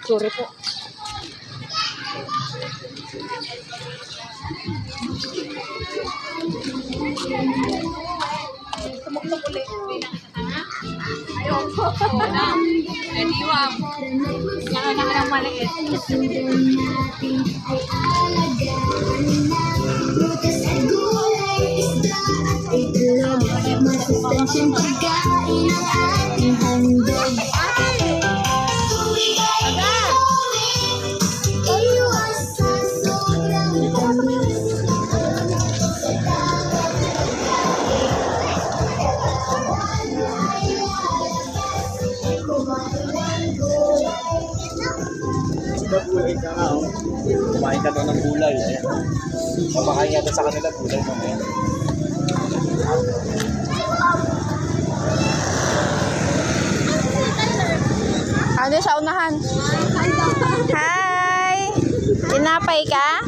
Sorry po. Tumuktok ulit. Ayoko. Kaniwam. Kaya naman ang maliit. Masustansyang pagkain ang ating handog. Iwas sa sobrang tamis. Gulay ka nga, oh. Kumain ka daw ng gulay. Ayan. Kumakain yata sa kanila gulay mo. Ayan. Ano sa unahan? Hi! Tinapay ka?